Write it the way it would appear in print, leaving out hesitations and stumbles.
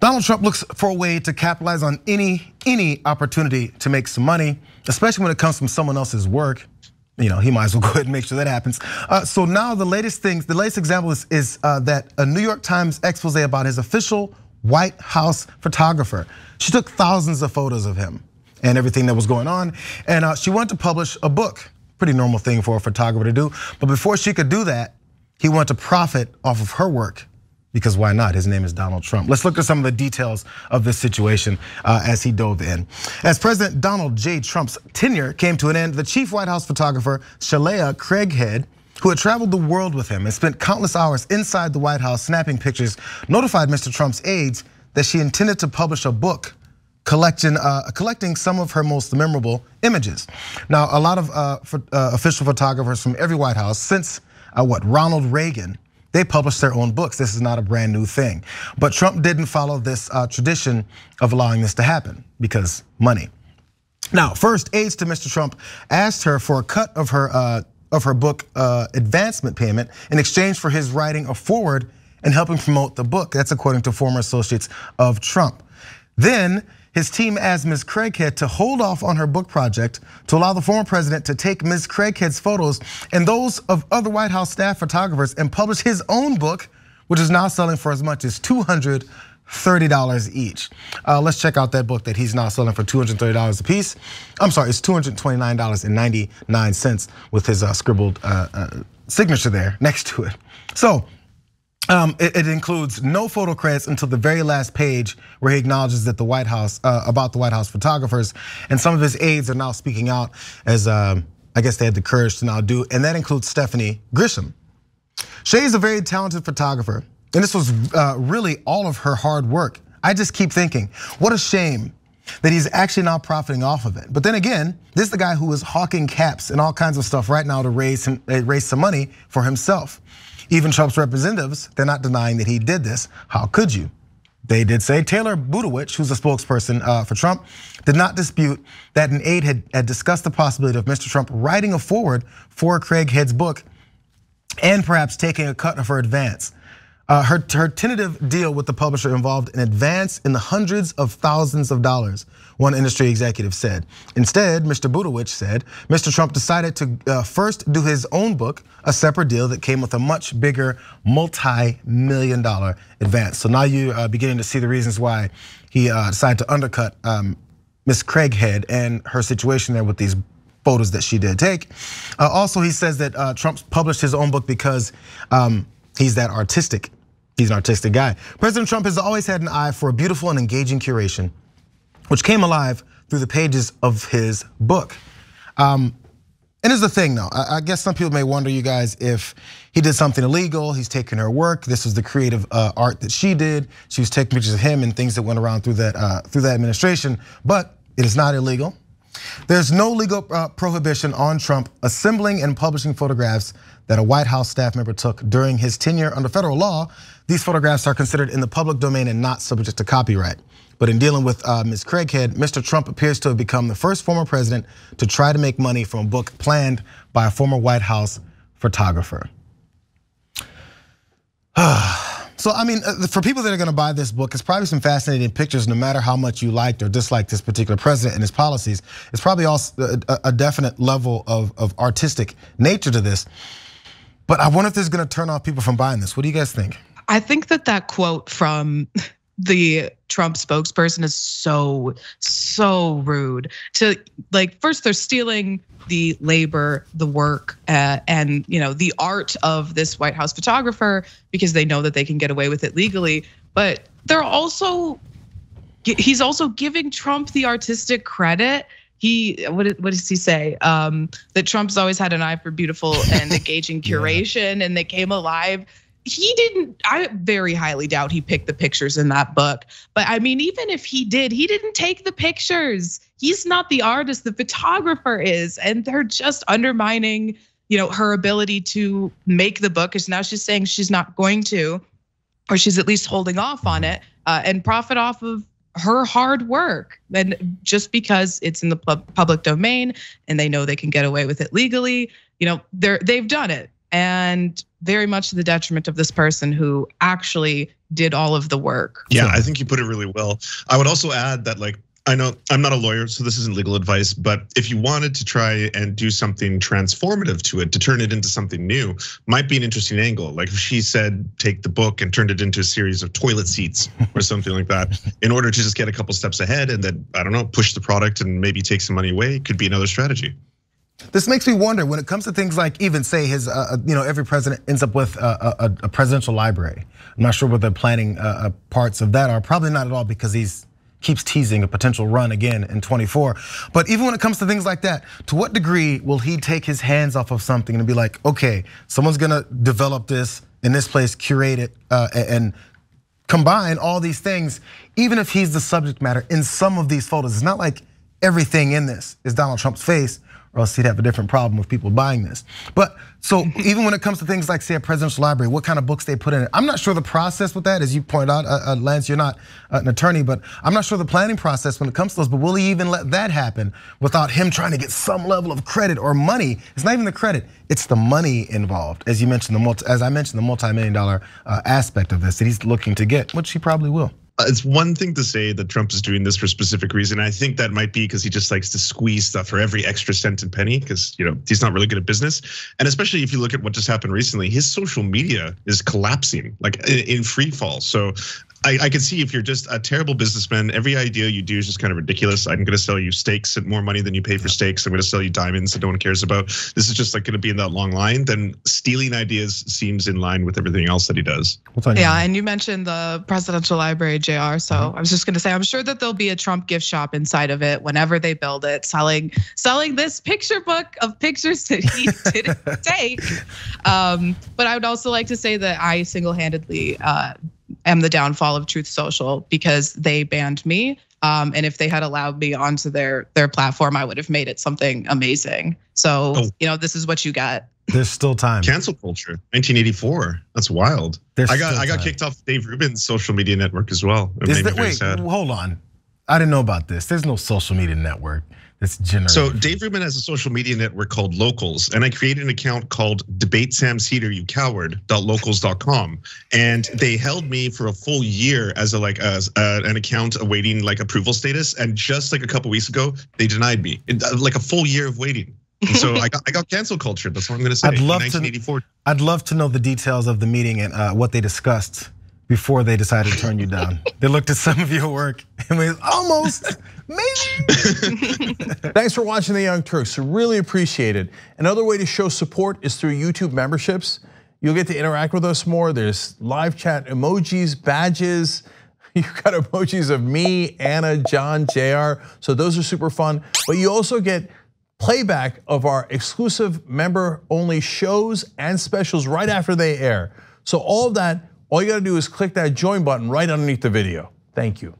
Donald Trump looks for a way to capitalize on any opportunity to make some money, especially when it comes from someone else's work. He might as well go ahead and make sure that happens. So now the latest example is that a New York Times expose about his official White House photographer. She took thousands of photos of him and everything that was going on, and she wanted to publish a book. Pretty normal thing for a photographer to do. But before she could do that, he wanted to profit off of her work. Because why not? His name is Donald Trump. Let's look at some of the details of this situation as he dove in. As President Donald J. Trump's tenure came to an end, the chief White House photographer, Shealah Craighead, who had traveled the world with him and spent countless hours inside the White House snapping pictures, notified Mr. Trump's aides that she intended to publish a book collecting some of her most memorable images. Now, a lot of official photographers from every White House since Ronald Reagan, they published their own books. This is not a brand new thing. But Trump didn't follow this tradition of allowing this to happen because money. Now, first, aides to Mr. Trump asked her for a cut of her book advancement payment in exchange for his writing a foreword and helping promote the book. That's according to former associates of Trump. Then his team asked Ms. Craighead to hold off on her book project to allow the former president to take Ms. Craighead's photos and those of other White House staff photographers and publish his own book, which is now selling for as much as $230 each. Let's check out that book that he's now selling for $230 a piece. I'm sorry, it's $229.99 with his scribbled signature there next to it. So, it includes no photo credits until the very last page where he acknowledges that the White House, about the White House photographers, and some of his aides are now speaking out as I guess they had the courage to now do, and that includes Stephanie Grisham. Shay is a very talented photographer, and this was really all of her hard work. I just keep thinking, what a shame that he's actually now profiting off of it. But then again, this is the guy who is hawking caps and all kinds of stuff right now to raise some money for himself. Even Trump's representatives, they're not denying that he did this. How could you? They did say Taylor Budowich, who's a spokesperson for Trump, did not dispute that an aide had discussed the possibility of Mr. Trump writing a foreword for Craighead's book and perhaps taking a cut of her advance. Her tentative deal with the publisher involved an advance in the hundreds of thousands of dollars, one industry executive said. Instead, Mr. Budowich said, Mr. Trump decided to first do his own book, a separate deal that came with a much bigger multi-million-dollar advance. So now you're beginning to see the reasons why he decided to undercut Ms. Craighead and her situation there with these photos that she did take. Also, he says that Trump published his own book because he's that artistic. He's an artistic guy. President Trump has always had an eye for a beautiful and engaging curation, which came alive through the pages of his book. And here's the thing though, I guess some people may wonder, you guys, if he did something illegal, he's taking her work. This was the creative art that she did. She was taking pictures of him and things that went around through that administration, but it is not illegal. There's no legal prohibition on Trump assembling and publishing photographs that a White House staff member took during his tenure. Under federal law, these photographs are considered in the public domain and not subject to copyright. But in dealing with Ms. Craighead, Mr. Trump appears to have become the first former president to try to make money from a book planned by a former White House photographer. So I mean, for people that are gonna buy this book, it's probably some fascinating pictures no matter how much you liked or disliked this particular president and his policies. It's probably also a definite level of artistic nature to this. But I wonder if this is gonna turn off people from buying this. What do you guys think? I think that quote from the Trump spokesperson is so rude. To like, first they're stealing the labor, the work, and the art of this White House photographer because they know that they can get away with it legally. But he's also giving Trump the artistic credit. What does he say? That Trump's always had an eye for beautiful and engaging curation, and they came alive. He didn't, I very highly doubt he picked the pictures in that book. But I mean, even if he did, he didn't take the pictures. He's not the artist, the photographer is. And they're just undermining, her ability to make the book, because now she's saying she's not going to, or she's at least holding off on it, and profit off of her hard work. And just because it's in the public domain and they know they can get away with it legally, they've done it. and very much to the detriment of this person who actually did all of the work. Yeah, I think you put it really well. I would also add that, like, I know I'm not a lawyer, so this isn't legal advice, but if you wanted to try and do something transformative to it, to turn it into something new, might be an interesting angle. Like if she said, take the book and turned it into a series of toilet seats or something like that, in order to just get a couple steps ahead and then, I don't know, push the product and maybe take some money away, could be another strategy. This makes me wonder when it comes to things like even say his, every president ends up with a presidential library. I'm not sure what the planning parts of that are. Probably not at all, because he's keeps teasing a potential run again in 24. But even when it comes to things like that, to what degree will he take his hands off of something and be like, okay, someone's gonna develop this in this place, curate it, and combine all these things, even if he's the subject matter in some of these photos. It's not like everything in this is Donald Trump's face, or else he'd have a different problem with people buying this. But so even when it comes to things like, say, a presidential library, what kind of books they put in it, I'm not sure the process with that, as you pointed out, Lance, you're not an attorney, but I'm not sure the planning process when it comes to those, but will he even let that happen without him trying to get some level of credit or money? It's not even the credit, it's the money involved. As you mentioned, as I mentioned, the multi-million-dollar aspect of this that he's looking to get, which he probably will. It's one thing to say that Trump is doing this for a specific reason. I think that might be because he just likes to squeeze stuff for every extra cent and penny, because he's not really good at business. And especially if you look at what just happened recently, his social media is collapsing, like in free fall. So I can see if you're just a terrible businessman, every idea you do is just kind of ridiculous. I'm gonna sell you steaks at more money than you pay for steaks. I'm gonna sell you diamonds that no one cares about. This is just like gonna be in that long line. Then stealing ideas seems in line with everything else that he does. Yeah, and you mentioned the presidential library, JR. So I was just gonna say, I'm sure that there'll be a Trump gift shop inside of it whenever they build it, selling this picture book of pictures that he didn't take. But I would also like to say that I single-handedly am the downfall of Truth Social, because they banned me. And if they had allowed me onto their platform, I would have made it something amazing. So, this is what you got. There's still time. Cancel culture, 1984. That's wild. I got kicked off Dave Rubin's social media network as well. Wait, hold on. I didn't know about this. There's no social media network that's generated. So Dave Rubin has a social media network called Locals, and I created an account called Debate Sam Cedar, you coward.locals.com, and they held me for a full year as an account awaiting like approval status, and just like a couple weeks ago they denied me, like a full year of waiting. And so I got cancel culture. That's what I'm gonna say. I'd love to know the details of the meeting and what they discussed before they decided to turn you down. They looked at some of your work and went, almost, maybe. Thanks for watching The Young Turks, really appreciate it. Another way to show support is through YouTube memberships. You'll get to interact with us more. There's live chat emojis, badges. You've got emojis of me, Anna, John, JR. So those are super fun. But you also get playback of our exclusive member-only shows and specials right after they air. So all of that, all you gotta do is click that join button right underneath the video. Thank you.